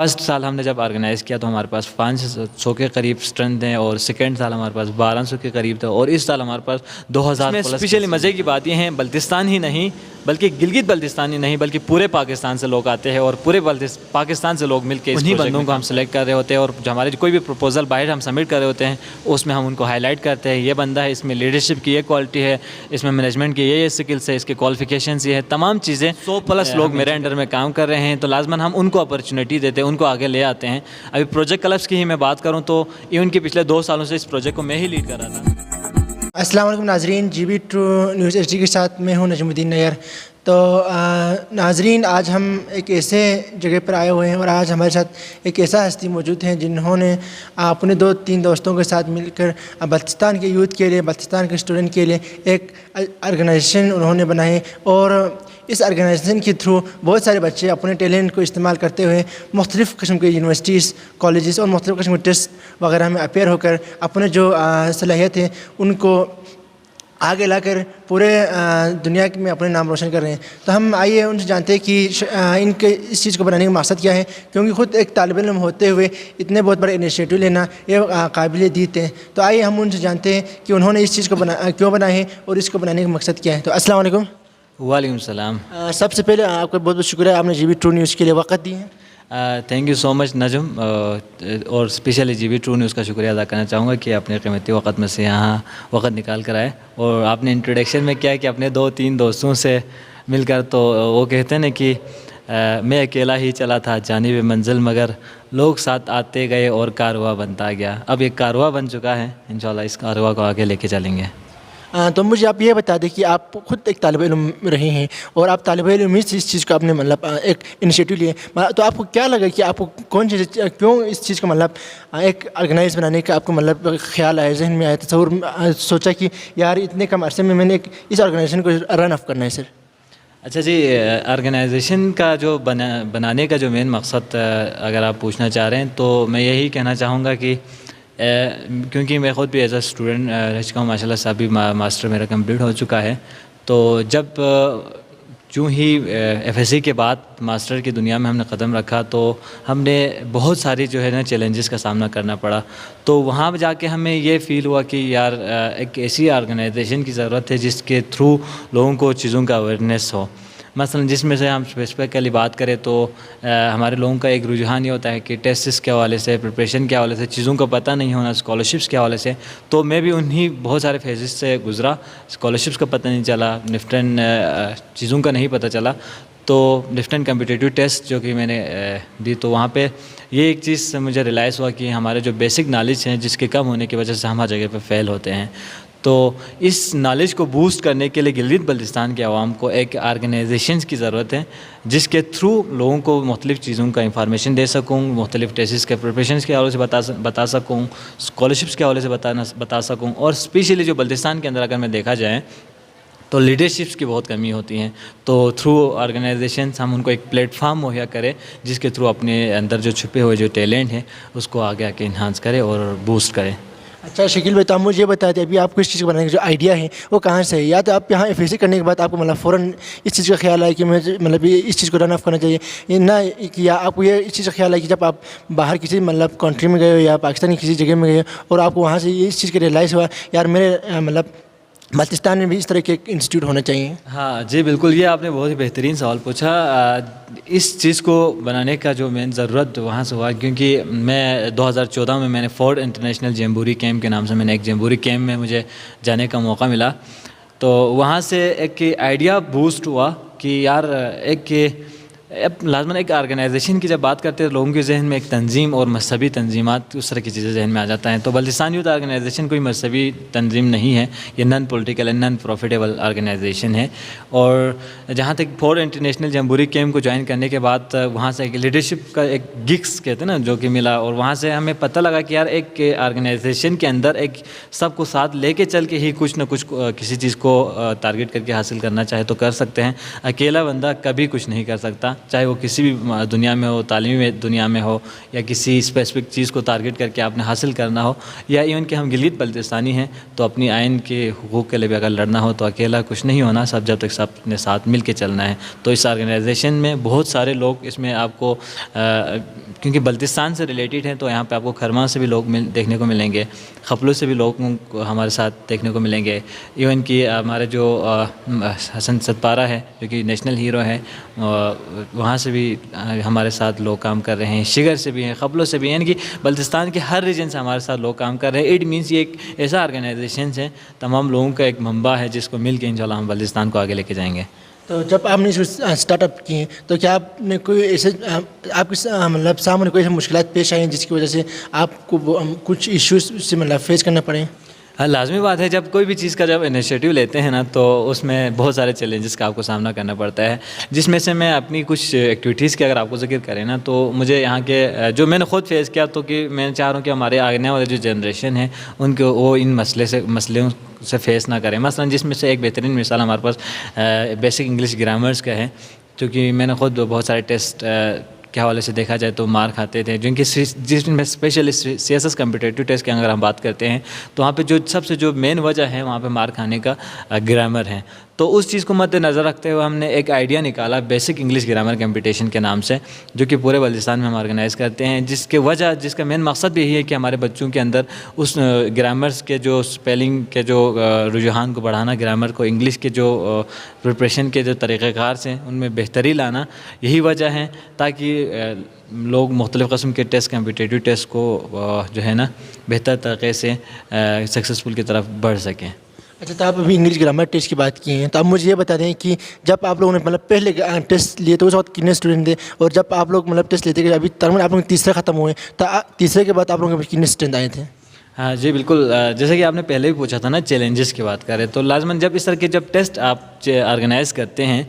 First سال ہم نے جب آرگنائز کیا تو ہمارے پاس 500 کے قریب اسٹرینتھ ہیں، اور سیکنڈ سال ہمارے پاس 1200 کے قریب تھا، اور اس سال ہمارے پاس 2000 پلس۔ اسپیشلی مزے کی بات یہ ہیں بلتستان ہی نہیں بلکہ گلگت بلتستان ہی نہیں بلکہ پورے پاکستان سے لوگ آتے ہیں، اور پورے پاکستان سے لوگ مل کے انہیں بندوں کو ہم سلیکٹ کر رہے ہوتے ہیں، اور جو ہمارے کوئی بھی پروپوزل باہر ہم سبمٹ کر رہے ہوتے ہیں اس میں ہم ان کو ہائی لائٹ کرتے ہیں، یہ بندہ ہے، اس میں لیڈرشپ کی یہ کوالٹی ہے، اس میں مینجمنٹ کی یہ اسکلس ہے، اس کے کوالیفیکیشنس یہ ہے، تمام چیزیں 100 پلس لوگ میرے انڈر میں کام کر رہے ہیں، تو لازماً ہم ان کو اپرچونیٹی دیتے ہیں، ان کو آگے لے آتے ہیں۔ ابھی پروجیکٹ کلبس کی ہی میں بات کروں تو ایون کے پچھلے 2 سالوں سے اس پروجیکٹ کو میں ہی لیڈ کر رہا تھا۔ السلام علیکم ناظرین، G B true news H D کے ساتھ میں ہوں نجم الدین نیئر۔ تو ناظرین، آج ہم ایک ایسے جگہ پر آئے ہوئے ہیں اور آج ہمارے ساتھ ایک ایسا ہستی موجود ہیں جنہوں نے اپنے 2-3 دوستوں کے ساتھ مل کر بلتستان کے یوتھ کے لیے، بلتستان کے اسٹوڈنٹ کے لیے ایک آرگنائزیشن انہوں نے بنائی، اور اس آرگنائزیشن کے تھرو بہت سارے بچے اپنے ٹیلنٹ کو استعمال کرتے ہوئے مختلف قسم کے یونیورسٹیز، کالجز اور مختلف قسم کے ٹیسٹ وغیرہ میں اپیئر ہو کر اپنے جو صلاحیت ہے ان کو آگے لا کر پورے دنیا میں اپنے نام روشن کر رہے ہیں۔ تو ہم آئیے ان سے جانتے ہیں کہ ان کے اس چیز کو بنانے کا مقصد کیا ہے، کیونکہ خود ایک طالب علم ہوتے ہوئے اتنے بہت بڑے انیشیٹو لینا یہ قابل دید ہے۔ تو آئیے ہم ان سے جانتے ہیں کہ انہوں نے اس چیز کو کیوں بنایا ہے اور اس کو بنانے کا مقصد کیا ہے۔ تو السلام علیکم۔ وعلیکم السلام۔ سب سے پہلے آپ کا بہت بہت شکریہ، آپ نے جی بی ٹرو نیوز کے لیے وقت دی ہے۔ Thank you so much Najam, اور specially G B true news کا شکریہ ادا کرنا چاہوں گا کہ اپنے قیمتی وقت میں سے یہاں وقت نکال کر آئے، اور آپ نے انٹروڈکشن میں کیا کہ اپنے 2-3 دوستوں سے مل کر، تو وہ کہتے ہیں نا کہ میں اکیلا ہی چلا تھا جانب منزل، مگر لوگ ساتھ آتے گئے اور کارواں بنتا گیا۔ اب ایک کارواں بن چکا ہے، انشاءاللہ اس کارواں کو آگے لے کے چلیں گے۔ تو مجھے آپ یہ بتا دیں کہ آپ خود ایک طالب علم رہے ہیں اور آپ طالب علم ہی اس چیز کو آپ نے مطلب ایک انیشیٹو لیے، تو آپ کو کیا لگا کہ آپ کو کیوں اس چیز کو مطلب ایک آرگنائز بنانے کا آپ کو مطلب خیال آیا، ذہن میں آیا، تصور سوچا کہ یار اتنے کم عرصے میں نے اس آرگنائزیشن کو رن آف کرنا ہے؟ سر اچھا جی، آرگنائزیشن کا جو بنانے کا جو مین مقصد اگر آپ پوچھنا چاہ رہے ہیں تو میں یہی کہنا چاہوں گا کہ کیونکہ میں خود بھی ایز اے اسٹوڈنٹ رہ چکا ہوں، ماشاء اللہ سے ابھی ماسٹر میرا کمپلیٹ ہو چکا ہے، تو جب جو ہی ایف ایس سی کے بعد ماسٹر کی دنیا میں ہم نے قدم رکھا تو ہم نے بہت ساری جو ہے نا چیلنجز کا سامنا کرنا پڑا، تو وہاں جا کے ہمیں یہ فیل ہوا کہ یار ایک ایسی آرگنائزیشن کی ضرورت ہے جس کے تھرو لوگوں کو چیزوں کا اویئرنیس ہو۔ مثلا جس میں سے ہم اسپیسیفکلی بات کریں تو ہمارے لوگوں کا ایک رجحان یہ ہوتا ہے کہ ٹیسٹس کے حوالے سے، پریپریشن کے حوالے سے چیزوں کا پتہ نہیں ہونا، اسکالرشپس کے حوالے سے، تو میں بھی انہی بہت سارے فیزز سے گزرا، اسکالرشپس کا پتہ نہیں چلا، نفٹن چیزوں کا نہیں پتہ چلا، تو نفٹن کمپٹیٹیو ٹیسٹ جو کہ میں نے دی، تو وہاں پہ یہ ایک چیز سے مجھے ریلائز ہوا کہ ہمارے جو بیسک نالج ہیں جس کے کم ہونے کی وجہ سے ہم ہر جگہ پہ فیل ہوتے ہیں، تو اس نالج کو بوسٹ کرنے کے لیے گلگت بلتستان کے عوام کو ایک آرگنائزیشنز کی ضرورت ہے جس کے تھرو لوگوں کو مختلف چیزوں کا انفارمیشن دے سکوں، مختلف ٹیسٹس کے پریپریشنس کے حوالے سے بتا سکوں، اسکالرشپس کے حوالے سے بتا سکوں، اور اسپیشلی جو بلتستان کے اندر اگر میں دیکھا جائے تو لیڈرشپس کی بہت کمی ہوتی ہیں، تو تھرو آرگنائزیشنس ہم ان کو ایک پلیٹ فارم مہیا کریں جس کے تھرو اپنے اندر جو چھپے ہوئے جو ٹیلنٹ ہیں اس کو آگے آ کے انہانس کرے اور بوسٹ کرے۔ اچھا شکیل بھائی، تو آپ مجھے بتا دیں ابھی آپ کو اس چیز کو بنانے کا جو آئیڈیا ہے وہ کہاں سے ہے؟ یا تو آپ یہاں ایف ایس سی کرنے کے بعد آپ کو مطلب فوراً اس چیز کا خیال آیا کہ میں مطلب اس چیز کو رن آف کرنا چاہیے، نہ یا آپ کو یہ اس چیز کا خیال ہے کہ جب آپ باہر کسی مطلب کنٹری میں گئے ہو یا پاکستان کی کسی جگہ میں گئے اور آپ کو وہاں سے اس چیز کا ریئلائز ہوا یار میرے مطلب بلتستان میں بھی اس طرح کے ایک انسٹیٹیوٹ ہونا چاہیے؟ ہاں جی بالکل، یہ آپ نے بہت ہی بہترین سوال پوچھا۔ اس چیز کو بنانے کا جو مین ضرورت وہاں سے ہوا کیونکہ میں 2014 میں نے فورڈ انٹرنیشنل جیمبوری کیمپ کے نام سے میں نے ایک جیمبوری کیمپ میں مجھے جانے کا موقع ملا، تو وہاں سے ایک آئیڈیا بوسٹ ہوا کہ یار ایک لازماً ایک آرگنائزیشن کی جب بات کرتے ہیں لوگوں کے ذہن میں ایک تنظیم اور مذہبی تنظیمات اس طرح کی چیزیں ذہن میں آ جاتا ہیں، تو بلتستان یوتھ آرگنائزیشن کوئی مذہبی تنظیم نہیں ہے، یہ non political and non profitable organisation ہے، اور جہاں تک فورڈ انٹرنیشنل جمبوری کیمپ کو جوائن کرنے کے بعد وہاں سے ایک لیڈرشپ کا ایک گکس کہتے ہیں نا جو کہ ملا، اور وہاں سے ہمیں پتہ لگا کہ یار ایک آرگنائزیشن کے اندر ایک سب کو ساتھ لے کے چل کے ہی کچھ نہ کچھ کسی چیز کو ٹارگیٹ کر کے حاصل کرنا چاہے تو کر سکتے ہیں، اکیلا بندہ کبھی کچھ نہیں کر سکتا، چاہے وہ کسی بھی دنیا میں ہو، تعلیمی دنیا میں ہو یا کسی اسپیسیفک چیز کو ٹارگٹ کر کے آپ نے حاصل کرنا ہو، یا ایون کہ ہم گلگت بلتستانی ہیں تو اپنی آئین کے حقوق کے لیے بھی اگر لڑنا ہو تو اکیلا کچھ نہیں ہونا، سب جب تک سب نے ساتھ مل کے چلنا ہے. تو اس آرگنائزیشن میں بہت سارے لوگ اس میں آپ کو کیونکہ بلتستان سے ریلیٹڈ ہیں تو یہاں پہ آپ کو کھرما سے بھی لوگ دیکھنے کو ملیں گے، خپلو سے بھی لوگ ہمارے ساتھ دیکھنے کو ملیں گے، ایون کہ ہمارے جو حسن ستپارہ ہے جو کہ نیشنل ہیرو ہے، وہاں سے بھی ہمارے ساتھ لوگ کام کر رہے ہیں، شگر سے بھی ہیں، خپلو سے بھی ہیں، یعنی کہ بلتستان کے ہر ریجن سے ہمارے ساتھ لوگ کام کر رہے ہیں. اٹ مینس یہ ایک ایسا آرگنائزیشنس ہے، تمام لوگوں کا ایک منبع ہے جس کو مل کے انشاءاللہ ہم بلتستان کو آگے لے کے جائیں گے. تو جب آپ نے اسٹارٹ اپ کیے تو کیا آپ نے کوئی ایسے آپ کے مطلب سامنے کوئی ایسے مشکلات پیش آئی ہیں جس کی وجہ سے آپ کو کچھ ایشوز سے مطلب فیس کرنا پڑے؟ ہاں، لازمی بات ہے، جب کوئی بھی چیز کا جب انیشیٹو لیتے ہیں نا تو اس میں بہت سارے چیلنجز کا آپ کو سامنا کرنا پڑتا ہے، جس میں سے میں اپنی کچھ ایکٹیویٹیز کی اگر آپ کو ذکر کریں نا تو مجھے یہاں کے جو میں نے خود فیس کیا تو کہ میں چاہ رہا ہوں کہ ہمارے آنے والے جو جنریشن ہے ان کو وہ ان مسئلوں سے فیس نہ کریں. مثلا جس میں سے ایک بہترین مثال ہمارے پاس بیسک انگلش گرامرس کا ہے، کیونکہ میں نے خود بہت سارے ٹیسٹ کے حوالے سے دیکھا جائے تو مار کھاتے تھے، جن کی جس میں specially C S S competitive test کی اگر ہم بات کرتے ہیں تو وہاں پہ جو سب سے جو مین وجہ ہے وہاں پہ مار کھانے کا گرامر ہے. تو اس چیز کو مد نظر رکھتے ہوئے ہم نے ایک آئیڈیا نکالا بیسک انگلش گرامر کمپٹیشن کے نام سے، جو کہ پورے بلتستان میں ہم آرگنائز کرتے ہیں، جس کا مین مقصد بھی یہی ہے کہ ہمارے بچوں کے اندر اس گرامرس کے جو اسپیلنگ کے جو رجحان کو بڑھانا، گرامر کو انگلش کے جو پریپریشن کے جو طریقہ کار سے ان میں بہتری لانا، یہی وجہ ہے تاکہ لوگ مختلف قسم کے ٹیسٹ کمپٹیٹیو ٹیسٹ کو جو ہے نا بہتر طریقے سے سکسیزفل کی طرف بڑھ سکیں. اچھا، تو آپ ابھی انگلش گرامر ٹیسٹ کی بات کی ہیں تو آپ مجھے یہ بتا دیں کہ جب آپ لوگوں نے مطلب پہلے ٹیسٹ لیے تو اس وقت کتنے اسٹوڈنٹ تھے، اور جب آپ لوگ مطلب ٹیسٹ لیتے کہ ابھی تقریباً آپ لوگ تیسرے ختم ہوئے تو تیسرے کے بعد آپ لوگوں کے کتنے اسٹوڈنٹ آئے تھے؟ ہاں جی بالکل، جیسے کہ آپ نے پہلے بھی پوچھا تھا نا چیلنجز کی بات کریں تو لازماً جب اس طرح کے جب ٹیسٹ آپ آرگنائز کرتے ہیں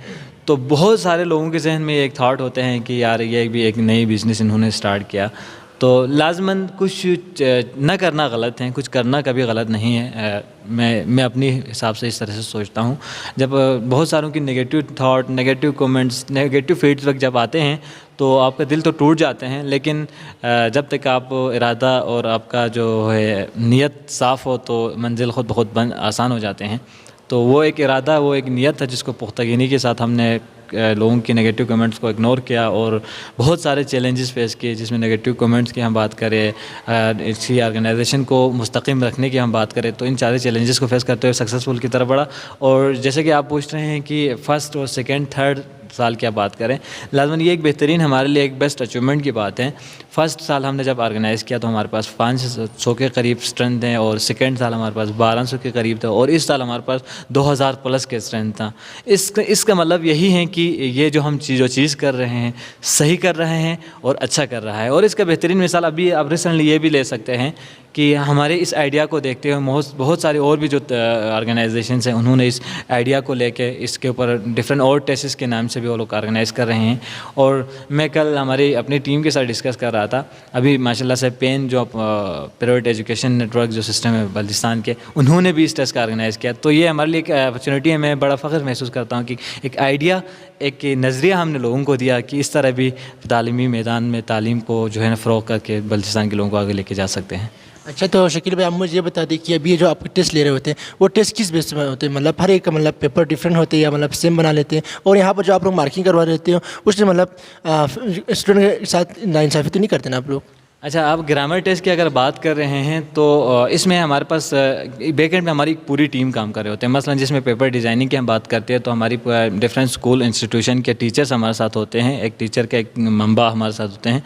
تو بہت سارے لوگوں کے ذہن میں ایک تھاٹ ہوتے ہیں کہ یار یہ بھی ایک نئی بزنس انہوں نے اسٹارٹ کیا، تو لازماً کچھ نہ کرنا غلط ہے، کچھ کرنا کبھی غلط نہیں ہے. میں اپنی حساب سے اس طرح سے سوچتا ہوں. جب بہت ساروں کی negative thought, negative comments, negative feedback جب آتے ہیں تو آپ کا دل تو ٹوٹ جاتے ہیں، لیکن جب تک آپ ارادہ اور آپ کا جو ہے نیت صاف ہو تو منزل خود بخود آسان ہو جاتے ہیں. تو وہ ایک ارادہ، وہ ایک نیت تھا جس کو پختگینی کے ساتھ ہم نے لوگوں کی نگیٹو کمنٹس کو اگنور کیا اور بہت سارے چیلنجز فیس کیے، جس میں نگیٹو کمنٹس کی ہم بات کریں، اسی آرگنائزیشن کو مستقیم رکھنے کی ہم بات کریں، تو ان سارے چیلنجز کو فیس کرتے ہوئے سکسیزفل کی طرف بڑھا. اور جیسے کہ آپ پوچھ رہے ہیں کہ فرسٹ اور سیکنڈ تھرڈ سال کی آپ بات کریں، لازماً یہ ایک بہترین ہمارے لیے ایک بیسٹ اچیومنٹ کی بات ہے. فرسٹ سال ہم نے جب آرگنائز کیا تو ہمارے پاس 500 کے قریب اسٹرینتھ ہیں، اور سیکنڈ سال ہمارے پاس 1200 کے قریب تھا، اور اس سال ہمارے پاس 2000 پلس کے اسٹرینتھ تھا. اس کا مطلب یہی ہے کہ یہ جو ہم چیز کر رہے ہیں صحیح کر رہے ہیں اور اچھا کر رہا ہے. اور اس کا بہترین مثال ابھی آپ ریسنٹلی یہ بھی لے سکتے ہیں کہ ہمارے اس آئیڈیا کو دیکھتے ہوئے بہت سارے اور بھی جو آرگنائزیشنس ہیں انہوں نے اس آئیڈیا کو لے کے اس کے اوپر ڈفرینٹ اور ٹیسٹس کے نام سے بھی وہ لوگ آرگنائز کر رہے ہیں. اور میں کل ہماری اپنی ٹیم کے ساتھ ڈسکس کر رہا تھا، ابھی ماشاءاللہ سے پین جو پرائیویٹ ایجوکیشن نیٹ ورک جو سسٹم ہے بلتستان کے، انہوں نے بھی اس ٹیسٹ کا آرگنائز کیا. تو یہ ہمارے لیے ایک اپرچونیٹی ہے. میں بڑا فخر محسوس کرتا ہوں کہ ایک آئیڈیا، ایک نظریہ ہم نے لوگوں کو دیا کہ اس طرح بھی تعلیمی میدان میں تعلیم کو جو ہے نا فروغ کر کے بلتستان کے لوگوں کو آگے لے کے جا سکتے ہیں. اچھا، تو شکیل بھائی آپ مجھے یہ بتا دیں کہ ابھی جو آپ ٹیسٹ لے رہے ہوتے ہیں وہ ٹیسٹ کس بیس میں ہوتے ہیں؟ مطلب ہر ایک کا مطلب پیپر ڈفرینٹ ہوتے ہیں یا مطلب سیم بنا لیتے ہیں؟ اور یہاں پر جو آپ لوگ مارکنگ کروا لیتے ہو اس سے مطلب اسٹوڈنٹ کے ساتھ ناانصافی تو نہیں کرتے نا آپ لوگ؟ اچھا، آپ گرامر ٹیسٹ کی اگر بات کر رہے ہیں تو اس میں ہمارے پاس بیک اینڈ میں ہماری پوری ٹیم کام کر رہے ہوتے ہیں. مثلا جس میں پیپر ڈیزائننگ کی ہم بات کرتے ہیں تو ہماری ڈفرینٹ اسکول انسٹیٹیوشن کے ٹیچرس ہمارے ساتھ ہوتے ہیں. ایک ٹیچر کا ایک منبع ہمارے ساتھ ہوتے ہیں،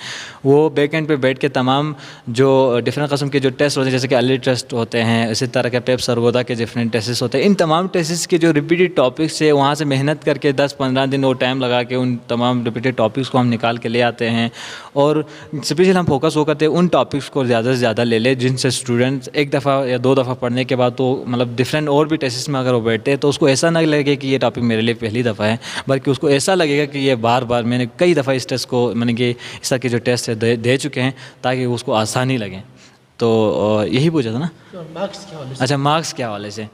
وہ بیک اینڈ پہ بیٹھ کے تمام جو ڈفرینٹ قسم کے جو ٹیسٹ ہوتے ہیں، جیسے کہ علی ٹیسٹ ہوتے ہیں، اسی طرح کے پیپ سرگودا کے ڈفرینٹ ٹیسٹ ہوتے ہیں، ان تمام ٹیسٹ کے جو ریپیٹیڈ ٹاپکس سے وہاں سے محنت کر کے 10-15 دن وہ ٹائم لگا کے ان تمام ریپیٹیڈ ٹاپکس کو ہم نکال کے لے آتے ہیں. اور اسپیشل ہم فوکس وہ کرتے ہیں ان ٹاپکس کو زیادہ سے زیادہ لے لے جن سے اسٹوڈنٹس ایک دفعہ یا 2 دفعہ پڑھنے کے بعد تو مطلب ڈفرینٹ اور بھی ٹیسٹ میں اگر وہ بیٹھتے ہیں تو اس کو ایسا نہ لگے کہ یہ ٹاپک میرے لیے پہلی دفعہ ہے، بلکہ اس کو ایسا لگے گا کہ یہ بار بار میں نے کئی دفعہ اس ٹیسٹ کو کہ اس طرح کے جو ٹیسٹ ہے دے چکے ہیں تاکہ اس کو آسانی لگے. تو یہی پوچھا تھا نا. مارکس کے حوالے سے؟ اچھا، مارکس کے حوالے سے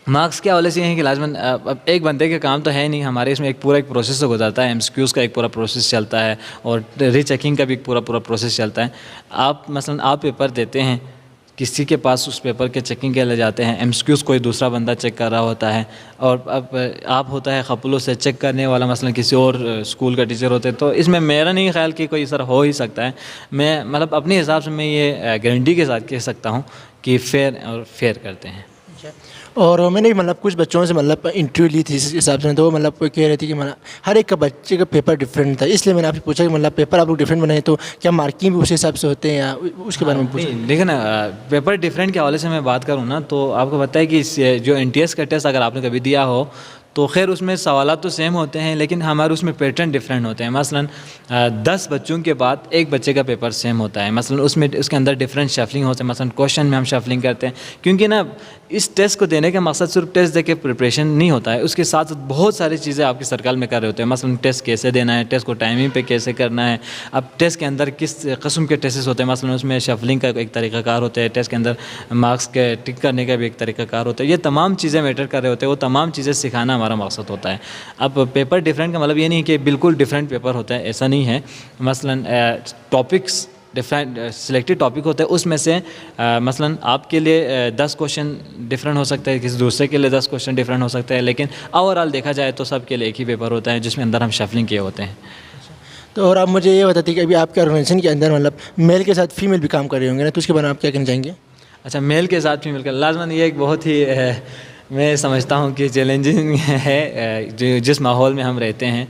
مارکس کے حوالے سے یہ ہیں کہ لازماً اب ایک بندے کا کام تو ہے نہیں، ہمارے اس میں ایک پروسیس سے گزرتا ہے، ایم سی کیوز کا ایک پورا پروسیس چلتا ہے اور ری چیکنگ کا بھی ایک پورا پروسیس چلتا ہے. آپ مثلاً آپ پیپر دیتے ہیں، کسی کے پاس اس پیپر کے چیکنگ کے لیے جاتے ہیں، ایم سی کیوز کوئی دوسرا بندہ چیک کر رہا ہوتا ہے، اور اب آپ ہوتا ہے خپلوں سے چیک کرنے والا، مثلاً کسی اور اسکول کا ٹیچر ہوتے ہیں. تو اس میں میرا نہیں خیال کہ کوئی سر ہو ہی سکتا ہے. میں مطلب اپنے حساب سے میں یہ گارنٹی کے ساتھ کہہ سکتا ہوں کہ فیئر کرتے ہیں. اور میں نے بھی مطلب کچھ بچوں سے مطلب انٹرویو لی تھی اس حساب سے، تو وہ مطلب کہہ رہی تھی کہ ہر ایک کا بچے کا پیپر ڈفرینٹ تھا، اس لیے میں نے آپ سے پوچھا کہ مطلب پیپر آپ لوگ ڈفرینٹ بنائیں تو کیا مارکنگ بھی اسی حساب سے ہوتے ہیں یا اس کے بارے میں پوچھا. دیکھیں نا، پیپر ڈفرینٹ کے حوالے سے میں بات کروں نا تو آپ کو پتہ ہے کہ جو این ٹی ایس کا ٹیسٹ اگر آپ نے کبھی دیا ہو تو خیر اس میں سوالات تو سیم ہوتے ہیں، لیکن ہمارے اس میں پیٹرن ڈفرینٹ ہوتے ہیں. مثلاً 10 بچوں کے بعد ایک بچے کا پیپر سیم ہوتا ہے. مثلاً اس کے اندر ڈفرینٹ شفلنگ ہوتے ہیں. مثلاً کوشچن میں ہم شفلنگ کرتے ہیں، کیونکہ نا اس ٹیسٹ کو دینے کا مقصد صرف ٹیسٹ دے کے پریپریشن نہیں ہوتا ہے، اس کے ساتھ بہت ساری چیزیں آپ کے سرکل میں کر رہے ہوتے ہیں. مثلاً ٹیسٹ کیسے دینا ہے، ٹیسٹ کو ٹائمنگ پہ کیسے کرنا ہے، اب ٹیسٹ کے اندر کس قسم کے ٹیسٹ ہوتے ہیں. مثلاً اس میں شفلنگ کا ایک طریقہ کار ہوتا ہے، ٹیسٹ کے اندر مارکس کے ٹک کرنے کا بھی ایک طریقہ کار ہوتا ہے. یہ تمام چیزیں میٹر کر رہے ہوتے ہیں، وہ تمام چیزیں سکھانا ہمارا مقصد ہوتا ہے. اب پیپر ڈفرینٹ کا مطلب یہ نہیں کہ بالکل ڈفرینٹ پیپر ہوتا ہے، ایسا نہیں ہے. مثلاً ٹاپکس ڈفرینٹ سلیکٹڈ ٹاپک ہوتے ہیں، اس میں سے مثلاً آپ کے لیے 10 کوشچن ڈفرینٹ ہو سکتا ہے، کسی دوسرے کے لیے 10 کوشچن ڈفرینٹ ہو سکتا ہے، لیکن اوور آل دیکھا جائے تو سب کے لیے ایک ہی پیپر ہوتا ہے جس میں اندر ہم شفلنگ کیے ہوتے ہیں. تو اور آپ مجھے یہ بتاتے کہ ابھی آپ کے آرگنائزیشن کے اندر مطلب میل کے ساتھ فیمیل بھی کام کر رہے ہوں گے نا، تو اس کے بارے میں آپ کیا کہنا چاہیں گے؟ اچھا، میل کے ساتھ فیمیل کا لازماً یہ ایک بہت ہی میں سمجھتا ہوں کہ چیلنجنگ ہے جس ماحول میں ہم رہتے ہیں.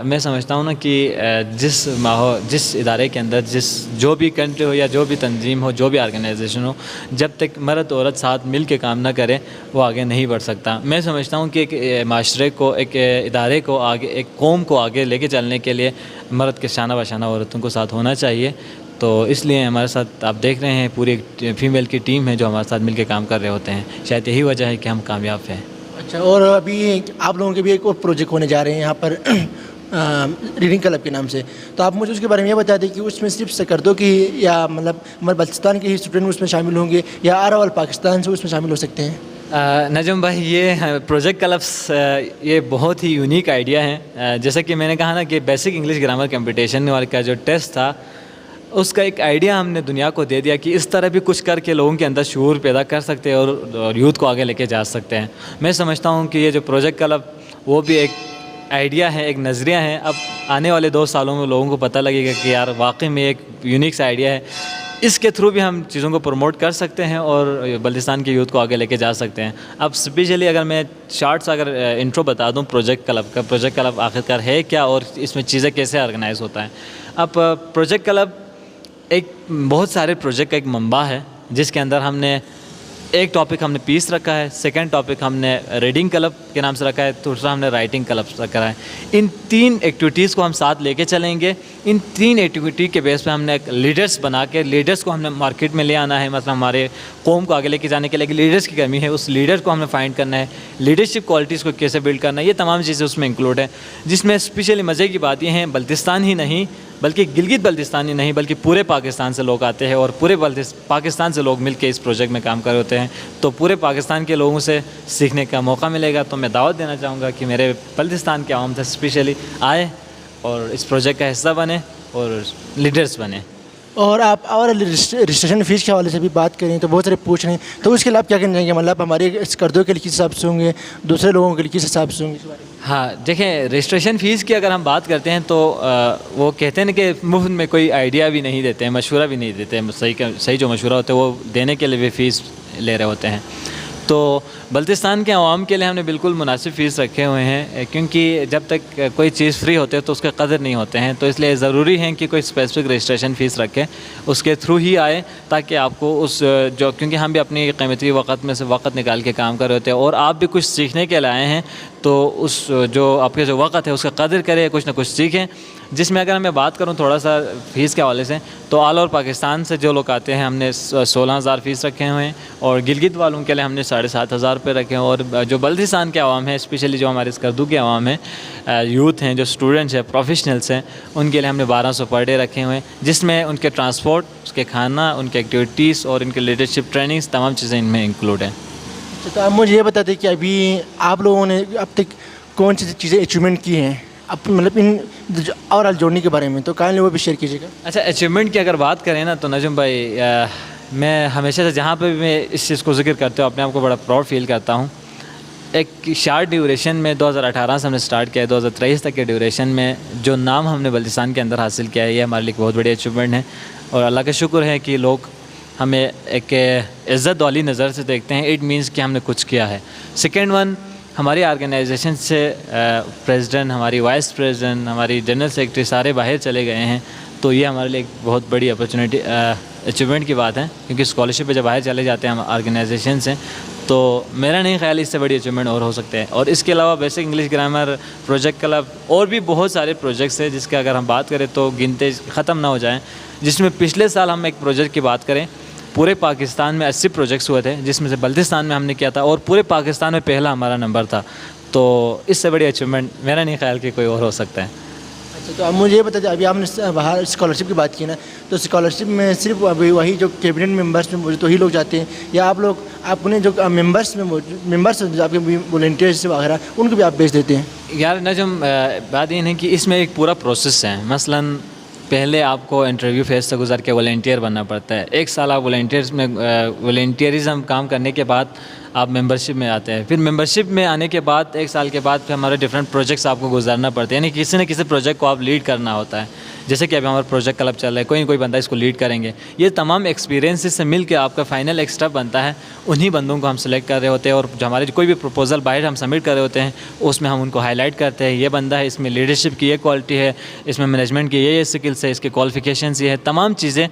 میں سمجھتا ہوں نا کہ جس ادارے کے اندر جو بھی کنٹری ہو یا جو بھی تنظیم ہو، جو بھی آرگنائزیشن ہو، جب تک مرد عورت ساتھ مل کے کام نہ کرے وہ آگے نہیں بڑھ سکتا. میں سمجھتا ہوں کہ ایک معاشرے کو، ایک ادارے کو آگے، ایک قوم کو آگے لے کے چلنے کے لیے مرد کے شانہ بشانہ عورتوں کو ساتھ ہونا چاہیے. تو اس لیے ہمارے ساتھ آپ دیکھ رہے ہیں پوری فیمیل کی ٹیم ہے جو ہمارے ساتھ مل کے کام کر رہے ہوتے ہیں. شاید یہی وجہ ہے کہ ہم کامیاب ہیں. اچھا، اور ابھی آپ لوگوں کے بھی ایک اور پروجیکٹ ہونے جا رہے ہیں یہاں پر ریڈنگ کلب کے نام سے، تو آپ مجھے اس کے بارے میں یہ بتا دیں کہ اس میں صرف سکردو کی یا مطلب ہمارے بلتستان کے ہی اسٹوڈنٹ اس میں شامل ہوں گے یا آل پاکستان سے اس میں شامل ہو سکتے ہیں؟ نجم بھائی، یہ پروجیکٹ کلبس یہ بہت ہی یونیک آئیڈیا ہے. جیسا کہ میں نے کہا نا کہ بیسک انگلش گرامر کمپٹیشن کا جو ٹیسٹ تھا، اس کا ایک آئیڈیا ہم نے دنیا کو دے دیا کہ اس طرح بھی کچھ کر کے لوگوں کے اندر شعور پیدا کر سکتے ہیں اور یوتھ کو آگے لے کے جا سکتے ہیں. میں سمجھتا ہوں کہ یہ جو پروجیکٹ کلب وہ بھی ایک آئیڈیا ہے، ایک نظریہ ہے. اب آنے والے 2 سالوں میں لوگوں کو پتہ لگے گا کہ یار واقعی میں ایک یونیک سا آئیڈیا ہے. اس کے تھرو بھی ہم چیزوں کو پروموٹ کر سکتے ہیں اور بلتستان کے یوتھ کو آگے لے کے جا سکتے ہیں. اب اسپیشلی اگر میں شارٹس اگر انٹرو بتا دوں پروجیکٹ کلب کا، پروجیکٹ کلب آخرکار ہے کیا اور اس میں چیزیں کیسے آرگنائز ہوتا ہے. اب پروجیکٹ کلب ایک بہت سارے پروجیکٹ کا ایک منبع ہے جس کے اندر ہم نے ایک ٹاپک ہم نے پیس رکھا ہے، سیکنڈ ٹاپک ہم نے ریڈنگ کلب کے نام سے رکھا ہے، دوسرا ہم نے رائٹنگ کلب رکھا ہے. ان 3 ایکٹیویٹیز کو ہم ساتھ لے کے چلیں گے. ان 3 ایکٹیویٹی کے بیس پہ ہم نے ایک لیڈرس بنا کے لیڈرس کو ہم نے مارکیٹ میں لے آنا ہے. مثلا ہمارے قوم کو آگے لے کے جانے کے لیے لیڈرس کی کمی ہے، اس لیڈر کو ہم نے فائنڈ کرنا ہے، لیڈرشپ کوالٹیز کو کیسے بلڈ کرنا ہے. یہ تمام چیزیں اس میں انکلوڈ ہیں، جس میں اسپیشلی مزے کی بات یہ ہیں بلتستان ہی نہیں بلکہ گلگت بلتستان ہی نہیں بلکہ پورے پاکستان سے لوگ آتے ہیں اور پورے پاکستان سے لوگ مل کے اس پروجیکٹ میں کام کر رہے ہوتے ہیں. تو پورے پاکستان کے لوگوں سے سیکھنے کا موقع ملے گا. تو میں دعوت دینا چاہوں گا کہ میرے بلتستان کے عوام سے اسپیشلی آئے اور اس پروجیکٹ کا حصہ بنے اور لیڈرس بنے. اور آپ اور رجسٹریشن فیس کے حوالے سے بھی بات کریں تو بہت سارے پوچھ رہے ہیں، تو اس کے لیے آپ کیا کہنا چاہیں گے؟ مطلب ہمارے سکردو کے لیے کس حساب سے ہوں گے، دوسرے لوگوں کے لیے کس حساب سے ہوں گے؟ ہاں دیکھیں، رجسٹریشن فیس کی اگر ہم بات کرتے ہیں تو وہ کہتے ہیں کہ مفت میں کوئی آئیڈیا بھی نہیں دیتے ہیں، مشورہ بھی نہیں دیتے ہیں. صحیح جو مشورہ ہوتا ہے وہ دینے کے لیے بھی فیس لے رہے ہوتے ہیں. تو بلتستان کے عوام کے لیے ہم نے بالکل مناسب فیس رکھے ہوئے ہیں، کیونکہ جب تک کوئی چیز فری ہوتے ہے تو اس کے قدر نہیں ہوتے ہیں. تو اس لیے ضروری ہے کہ کوئی اسپیسیفک رجسٹریشن فیس رکھے، اس کے تھرو ہی آئے تاکہ آپ کو اس جو، کیونکہ ہم بھی اپنی قیمتی وقت میں سے وقت نکال کے کام کر رہے ہوتے ہیں اور آپ بھی کچھ سیکھنے کے لیے آئے ہیں. تو اس جو آپ کے جو وقت ہے اس کا قدر کرے، کچھ نہ کچھ سیکھیں. جس میں اگر میں بات کروں تھوڑا سا فیس کے حوالے سے، تو آل اوور پاکستان سے جو لوگ آتے ہیں ہم نے 16,000 فیس رکھے ہوئے ہیں اور گلگت والوں کے لیے ہم نے 7,500 روپے رکھے ہیں. اور جو بلتستان کے عوام ہیں، اسپیشلی جو ہمارے سکردو کے عوام ہیں، یوتھ ہیں، جو اسٹوڈنٹس ہیں، پروفیشنلس ہیں، ان کے لیے ہم نے 1,200 پر ڈے رکھے ہوئے ہیں، جس میں ان کے ٹرانسپورٹ، اس کے کھانا، ان کے ایکٹیویٹیز اور ان کے لیڈرشپ ٹریننگز، تمام چیزیں ان میں انکلوڈ ہیں. تو آپ مجھے یہ بتا دیں کہ ابھی آپ لوگوں نے اب تک کون سی چیزیں اچیومنٹ کی ہیں اب مطلب ان اوور آل جوڑنے کے بارے میں، تو کہاں وہ بھی شیئر کیجیے گا. اچھا اچیومنٹ کی اگر بات کریں نا تو نجم بھائی میں ہمیشہ سے جہاں پہ بھی میں اس چیز کو ذکر کرتے ہوں اپنے آپ کو بڑا پراؤڈ فیل کرتا ہوں. ایک شارٹ ڈیوریشن میں 2018 سے ہم نے اسٹارٹ کیا ہے، 2023 تک کے ڈیوریشن میں جو نام ہم نے بلتستان کے اندر حاصل کیا ہے یہ ہمارے لیے ایک بہت بڑی اچیومنٹ ہے، اور اللہ کا شکر ہے کہ لوگ ہمیں ایک عزت والی نظر سے دیکھتے ہیں. اٹ مینس کہ ہم نے کچھ کیا ہے. سیکنڈ ون، ہماری آرگنائزیشن سے پریزیڈنٹ، ہماری وائس پریزیڈنٹ، ہماری جنرل سیکرٹری سارے باہر چلے گئے ہیں، تو یہ ہمارے لیے ایک بہت بڑی اپرچونیٹی اچیومنٹ کی بات ہے، کیونکہ اسکالرشپ پہ جب باہر چلے جاتے ہیں ہم آرگنائزیشن سے، تو میرا نہیں خیال اس سے بڑی اچیومنٹ اور ہو سکتے ہیں. اور اس کے علاوہ basic English grammar project club اور بھی بہت سارے پروجیکٹس ہیں جس کے اگر ہم بات کریں تو گنتے ختم نہ ہو جائیں، جس میں پچھلے سال ہم ایک پروجیکٹ کی بات کریں، پورے پاکستان میں 80 پروجیکٹس ہوئے تھے جس میں سے بلتستان میں ہم نے کیا تھا اور پورے پاکستان میں پہلا ہمارا نمبر تھا. تو اس سے بڑی اچیومنٹ میرا نہیں خیال کہ کوئی اور ہو سکتا ہے. اچھا تو اب مجھے یہ بتا دیں، ابھی آپ نے باہر اسکالرشپ کی بات کی نا، تو اسکالرشپ میں صرف ابھی وہی جو کیبنٹ ممبرس میں موجود وہی لوگ جاتے ہیں، یا آپ لوگ اپنے جو ممبرس میں موجود ممبرس آپ کے والنٹیئرس وغیرہ ان کو بھی آپ بھیج دیتے ہیں؟ یار نجم، بات یہ ہے کہ اس میں ایک پورا پروسیس ہے. مثلاً پہلے آپ کو انٹرویو فیز سے گزر کے والنٹیئر بننا پڑتا ہے. 1 سال آپ والنٹیئرز میں والنٹیئرزم کام کرنے کے بعد آپ ممبرشپ میں آتے ہیں. پھر ممبرشپ میں آنے کے بعد 1 سال کے بعد پھر ہمارے ڈفرینٹ پروجیکٹس آپ کو گزارنا پڑتے ہیں، یعنی کسی نہ کسی پروجیکٹ کو آپ لیڈ کرنا ہوتا ہے. جیسے کہ ابھی ہمارا پروجیکٹ کلب چل رہا ہے، کوئی نہ کوئی بندہ اس کو لیڈ کریں گے. یہ تمام ایکسپیرینسز سے مل کے آپ کا فائنل ایک اسٹیپ بنتا ہے. انہی بندوں کو ہم سلیکٹ کر رہے ہوتے ہیں، اور جو ہمارے کوئی بھی پروپوزل باہر ہم سبمٹ کر رہے ہوتے ہیں اس میں ہم ان کو ہائی لائٹ کرتے ہیں، یہ بندہ ہے، اس میں لیڈرشپ کی یہ کوالٹی ہے، اس میں مینجمنٹ کی یہ سکلس ہے، اس کے کوالیفیکیشنز یہ ہے، تمام چیزیں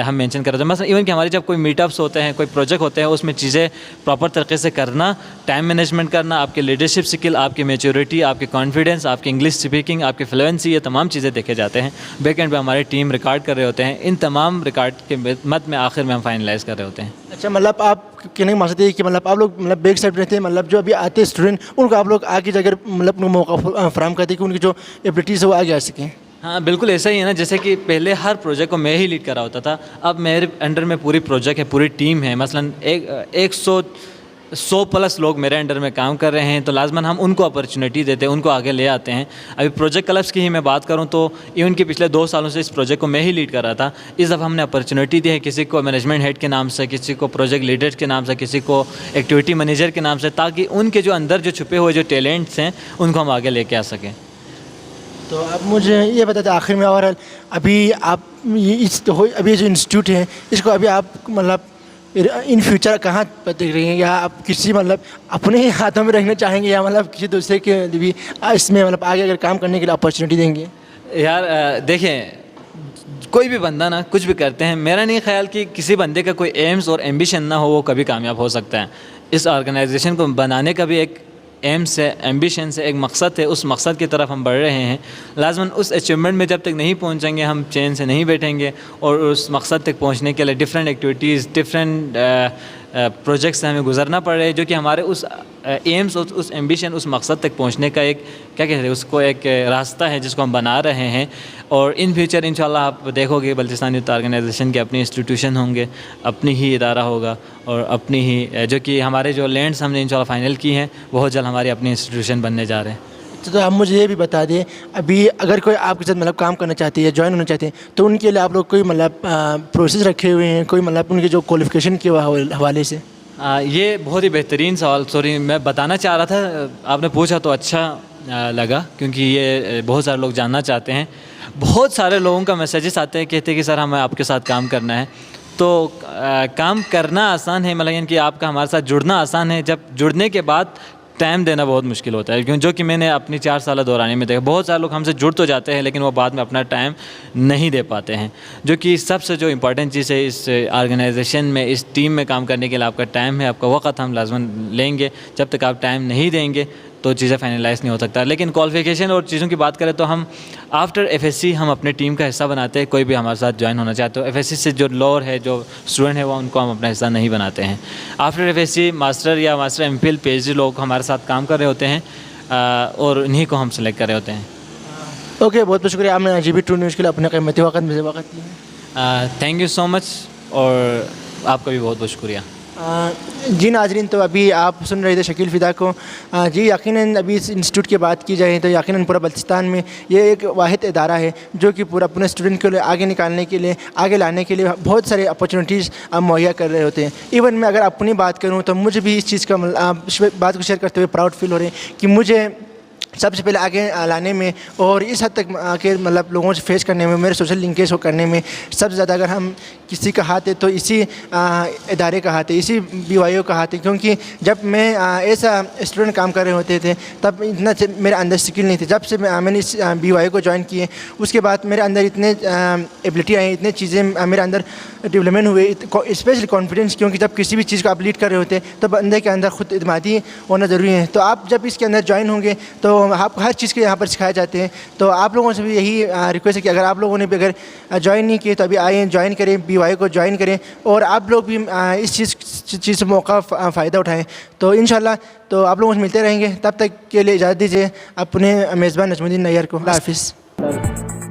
ہم مینشن کرتے ہیں. مثلا ایون کہ ہمارے جب کوئی میٹ اپس ہوتے ہیں، کوئی پروجیکٹ ہوتے ہیں، اس میں چیزیں پراپر طریقے سے کرنا، ٹائم مینجمنٹ کرنا، آپ کے لیڈرشپ سکل، آپ کی میچورٹی، آپ کی کانفیڈنس، آپ کی انگلش اسپیکنگ، آپ کی فلوئنسی، یہ تمام چیزیں دیکھے جاتے ہیں. بیک اینڈ پہ ہماری ٹیم ریکارڈ کر رہے ہوتے ہیں. ان تمام ریکارڈ کے مد میں آخر میں ہم فائنلائز کر رہے ہوتے ہیں. اچھا مطلب آپ کہنے کا مقصد یہ ہے کہ مطلب آپ لوگ مطلب بیک سائڈ رہتے ہیں، مطلب جو ابھی آتے ہیں اسٹوڈنٹ ان کو آپ لوگ آگے جا کر مطلب موقع فراہم کرتے ہیں کہ ان کی جو ایبلٹیز ہے وہ آگے آ سکیں. ہاں بالکل ایسا ہی ہے نا. جیسے کہ پہلے ہر پروجیکٹ کو میں ہی لیڈ کر رہا ہوتا تھا، اب میرے انڈر میں پوری پروجیکٹ ہے، پوری ٹیم ہے. مثلاً 100 پلس لوگ میرے انڈر میں کام کر رہے ہیں، تو لازماً ہم ان کو اپرچونیٹی دیتے ہیں، ان کو آگے لے آتے ہیں. ابھی پروجیکٹ کلبس کی ہی میں بات کروں تو ایون کہ پچھلے 2 سالوں سے اس پروجیکٹ کو میں ہی لیڈ کر رہا تھا. اس دفعہ ہم نے اپرچونیٹی دی ہے کسی کو مینجمنٹ ہیڈ کے نام سے، کسی کو پروجیکٹ لیڈر کے نام سے، کسی کو ایکٹیویٹی مینیجر کے نام سے، تاکہ ان کے جو اندر جو چھپے ہوئے جو ٹیلنٹس ہیں ان کو ہم آگے لے کے آ سکیں. تو اب مجھے یہ بتاتے آخر میں، اور ابھی آپ ابھی جو انسٹیٹیوٹ ہے اس کو ابھی آپ مطلب ان فیوچر کہاں پر دیکھ رہی ہیں، یا آپ کسی مطلب اپنے ہی ہاتھوں میں رکھنا چاہیں گے، یا مطلب کسی دوسرے کے بھی اس میں مطلب آگے اگر کام کرنے کے لیے اپرچونیٹی دیں گے؟ یار دیکھیں، کوئی بھی بندہ نا کچھ بھی کرتے ہیں، میرا نہیں خیال کہ کسی بندے کا کوئی ایمز اور ایمبیشن نہ ہو وہ کبھی کامیاب ہو سکتا ہے. اس آرگنائزیشن کو بنانے کا بھی ایک ایمس ہے، ایمبیشن سے ایک مقصد ہے، اس مقصد کی طرف ہم بڑھ رہے ہیں. لازماً اس اچیومنٹ میں جب تک نہیں پہنچیں گے ہم چین سے نہیں بیٹھیں گے، اور اس مقصد تک پہنچنے کے لیے ڈفرینٹ ایکٹیویٹیز، ڈفرینٹ پروجیکٹس سے ہمیں گزرنا پڑ رہے ہیں، جو کہ ہمارے اس ایمس، اس ایمبیشن، اس مقصد تک پہنچنے کا ایک کیا کہتے ہیں اس کو، ایک راستہ ہے جس کو ہم بنا رہے ہیں. اور ان فیوچر انشاءاللہ آپ دیکھو گے بلتستان یوتھ آرگنائزیشن کے اپنی انسٹیٹیوشن ہوں گے، اپنی ہی ادارہ ہوگا، اور اپنی ہی جو کہ ہمارے جو لینڈس ہم نے انشاءاللہ فائنل کی ہیں بہت جلد ہماری اپنی انسٹیٹیوشن بننے جا رہے ہیں. تو آپ مجھے یہ بھی بتا دیں، ابھی اگر کوئی آپ کے ساتھ مطلب کام کرنا چاہتے ہیں یا جوائن ہونا چاہتے ہیں تو ان کے لیے آپ لوگ کوئی مطلب پروسیس رکھے ہوئے ہیں، کوئی مطلب ان کے جو کوالیفیکیشن کے حوالے سے؟ یہ بہت ہی بہترین سوال، سوری میں بتانا چاہ رہا تھا، آپ نے پوچھا تو اچھا لگا، کیونکہ یہ بہت سارے لوگ جاننا چاہتے ہیں. بہت سارے لوگوں کا میسیجز آتے ہیں، کہتے ہیں کہ سر ہمیں آپ کے ساتھ کام کرنا ہے. تو کام کرنا آسان ہے، مطلب کہ آپ کا ہمارے ساتھ جڑنا آسان ہے، جب جڑنے کے بعد ٹائم دینا بہت مشکل ہوتا ہے. کیوں جو کہ میں نے اپنی 4 سالہ دورانی میں دیکھا، بہت سارے لوگ ہم سے جڑ تو جاتے ہیں لیکن وہ بعد میں اپنا ٹائم نہیں دے پاتے ہیں. جو کہ سب سے جو امپورٹنٹ چیز ہے اس آرگنائزیشن میں، اس ٹیم میں کام کرنے کے لیے آپ کا ٹائم ہے، آپ کا وقت ہم لازماً لیں گے. جب تک آپ ٹائم نہیں دیں گے تو چیزیں فائنلائز نہیں ہو سکتا. لیکن کوالیفیکیشن اور چیزوں کی بات کریں تو ہم آفٹر ایف ایس سی ہم اپنے ٹیم کا حصہ بناتے ہیں. کوئی بھی ہمارے ساتھ جوائن ہونا چاہتے ہو، ایف ایس سی سے جو لوور ہے، جو اسٹوڈنٹ ہے، وہ ان کو ہم اپنا حصہ نہیں بناتے ہیں. After F S C master یا master M Phil P H D لوگ ہمارے ساتھ کام کر رہے ہوتے ہیں، اور انہیں کو ہم سلیکٹ کر رہے ہوتے ہیں. اوکے، بہت بہت شکریہ، آپ نے جی بی ٹرو نیوز کے لیے اپنے قیمتی وقت دیا. تھینک یو سو مچ، اور آپ کا بھی بہت بہت شکریہ. جی ناظرین، تو ابھی آپ سن رہے تھے شکیل فدا کو. جی یقیناً ابھی اس انسٹیٹیوٹ کی بات کی جائے تو یقیناً پورا بلتستان میں یہ ایک واحد ادارہ ہے جو کہ پورا اپنے اسٹوڈنٹ کو آگے نکالنے کے لیے، آگے لانے کے لیے بہت سارے اپرچونیٹیز مہیا کر رہے ہوتے ہیں. ایون میں اگر اپنی بات کروں تو مجھے بھی اس چیز کا بات کو شیئر کرتے ہوئے پراؤڈ فیل ہو رہے ہیں کہ مجھے سب سے پہلے آگے لانے میں اور اس حد تک کہ مطلب لوگوں سے فیس کرنے میں، میرے سوشل لنکیج کو کرنے میں سب سے زیادہ اگر ہم کسی کا ہاتھ ہے تو اسی ادارے کا ہاتھ ہے، اسی BYU کا ہاتھ ہے. کیونکہ جب میں ایسا اسٹوڈنٹ کام کر رہے ہوتے تھے تب اتنا میرے اندر اسکل نہیں تھی. جب سے میں نے اس BYU کو جوائن کیے اس کے بعد میرے اندر اتنے ایبلٹی آئی، اتنے چیزیں میرے اندر ڈیولپمنٹ ہوئے، اسپیشلی کانفیڈنس. کیونکہ جب کسی بھی چیز کو آپ لیڈ کر رہے ہوتے ہیں تو بندے کے اندر خود اعتمادی ہونا ضروری ہے. تو آپ جب اس کے اندر جوائن ہوں گے تو آپ ہر چیز کے یہاں پر سکھائے جاتے ہیں. تو آپ لوگوں سے بھی یہی ریکویسٹ ہے کہ اگر آپ لوگوں نے بھی اگر جوائن نہیں کیے تو ابھی آئیں، جوائن کریں، BYU کو جوائن کریں اور آپ لوگ بھی اس چیز سے موقع فائدہ اٹھائیں. تو انشاءاللہ تو آپ لوگوں سے ملتے رہیں گے. تب تک کے لیے اجازت دیجیے اپنے میزبان نجم الدین نیار کو. اللہ حافظ.